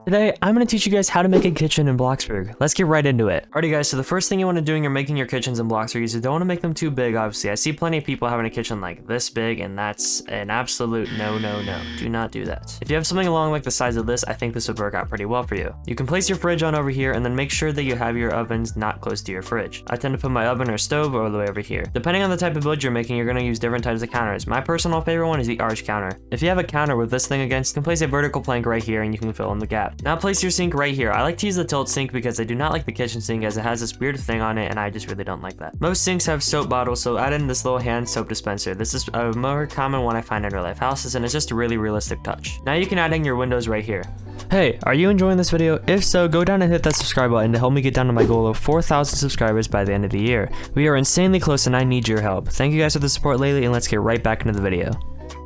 Today, I'm going to teach you guys how to make a kitchen in Bloxburg. Let's get right into it. Alrighty guys, so the first thing you want to do when you're making your kitchens in Bloxburg is you don't want to make them too big, obviously. I see plenty of people having a kitchen like this big, and that's an absolute no. Do not do that. If you have something along like the size of this, I think this would work out pretty well for you. You can place your fridge on over here, and then make sure that you have your ovens not close to your fridge. I tend to put my oven or stove all the way over here. Depending on the type of build you're making, you're going to use different types of counters. My personal favorite one is the arch counter. If you have a counter with this thing against, you can place a vertical plank right here, and you can fill in the gap. Now place your sink right here. I like to use the tilt sink because I do not like the kitchen sink as it has this weird thing on it and I just really don't like that. Most sinks have soap bottles, so add in this little hand soap dispenser. This is a more common one I find in real life houses and it's just a really realistic touch. Now you can add in your windows right here. Hey, are you enjoying this video? If so, go down and hit that subscribe button to help me get down to my goal of 4,000 subscribers by the end of the year. We are insanely close and I need your help. Thank you guys for the support lately and let's get right back into the video.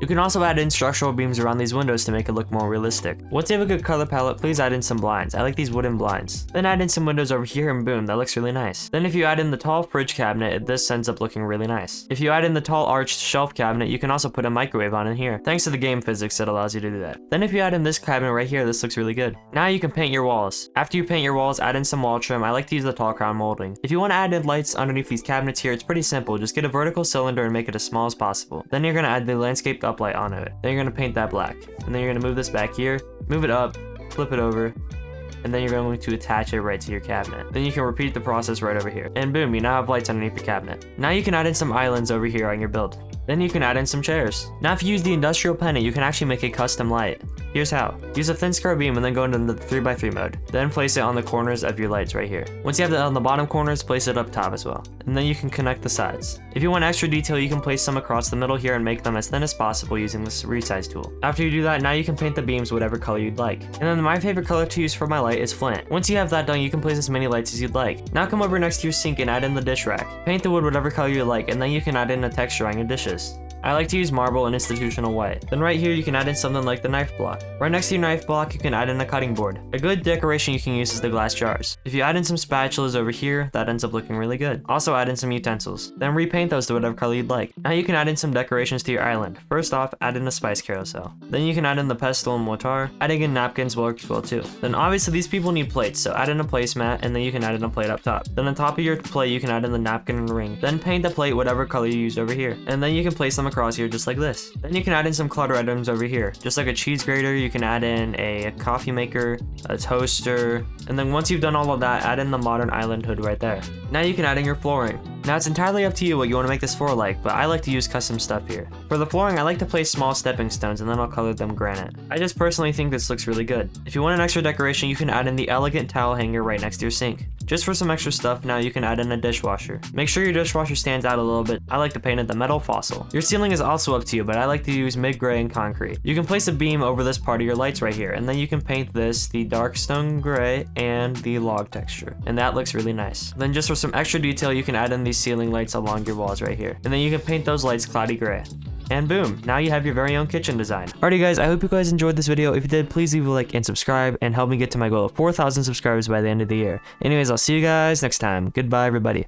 You can also add in structural beams around these windows to make it look more realistic. Once you have a good color palette, please add in some blinds. I like these wooden blinds. Then add in some windows over here and boom, that looks really nice. Then if you add in the tall fridge cabinet, this ends up looking really nice. If you add in the tall arched shelf cabinet, you can also put a microwave on in here, thanks to the game physics that allows you to do that. Then if you add in this cabinet right here, this looks really good. Now you can paint your walls. After you paint your walls, add in some wall trim. I like to use the tall crown molding. If you want to add in lights underneath these cabinets here, it's pretty simple. Just get a vertical cylinder and make it as small as possible. Then you're going to add the landscaped uplight onto it. Then you're going to paint that black. And then you're going to move this back here, move it up, flip it over, and then you're going to attach it right to your cabinet. Then you can repeat the process right over here. And boom, you now have lights underneath the cabinet. Now you can add in some islands over here on your build. Then you can add in some chairs. Now if you use the industrial pennant, you can actually make a custom light. Here's how. Use a thin square beam and then go into the 3x3 mode. Then place it on the corners of your lights right here. Once you have it on the bottom corners, place it up top as well. And then you can connect the sides. If you want extra detail, you can place some across the middle here and make them as thin as possible using this resize tool. After you do that, now you can paint the beams whatever color you'd like. And then my favorite color to use for my light is flint. Once you have that done, you can place as many lights as you'd like. Now come over next to your sink and add in the dish rack. Paint the wood whatever color you like, and then you can add in a texture on your dishes. I like to use marble and institutional white. Then right here you can add in something like the knife block. Right next to your knife block you can add in a cutting board. A good decoration you can use is the glass jars. If you add in some spatulas over here, that ends up looking really good. Also add in some utensils. Then repaint those to whatever color you'd like. Now you can add in some decorations to your island. First off, add in a spice carousel. Then you can add in the pestle and mortar. Adding in napkins works well too. Then obviously these people need plates, so add in a placemat and then you can add in a plate up top. Then on top of your plate you can add in the napkin and ring. Then paint the plate whatever color you used over here. And then you can place them across here just like this. Then you can add in some clutter items over here. Just like a cheese grater, you can add in a coffee maker, a toaster, and then once you've done all of that, add in the modern island hood right there. Now you can add in your flooring. Now it's entirely up to you what you want to make this floor like, but I like to use custom stuff here. For the flooring, I like to place small stepping stones and then I'll color them granite. I just personally think this looks really good. If you want an extra decoration, you can add in the elegant towel hanger right next to your sink. Just for some extra stuff, now you can add in a dishwasher. Make sure your dishwasher stands out a little bit. I like to paint it the metal fossil. Your ceiling is also up to you, but I like to use mid-gray and concrete. You can place a beam over this part of your lights right here, and then you can paint this the dark stone gray and the log texture. And that looks really nice. Then just for some extra detail, you can add in these ceiling lights along your walls right here. And then you can paint those lights cloudy gray. And boom, now you have your very own kitchen design. Alrighty guys, I hope you guys enjoyed this video. If you did, please leave a like and subscribe and help me get to my goal of 4,000 subscribers by the end of the year. Anyways, I'll see you guys next time. Goodbye everybody.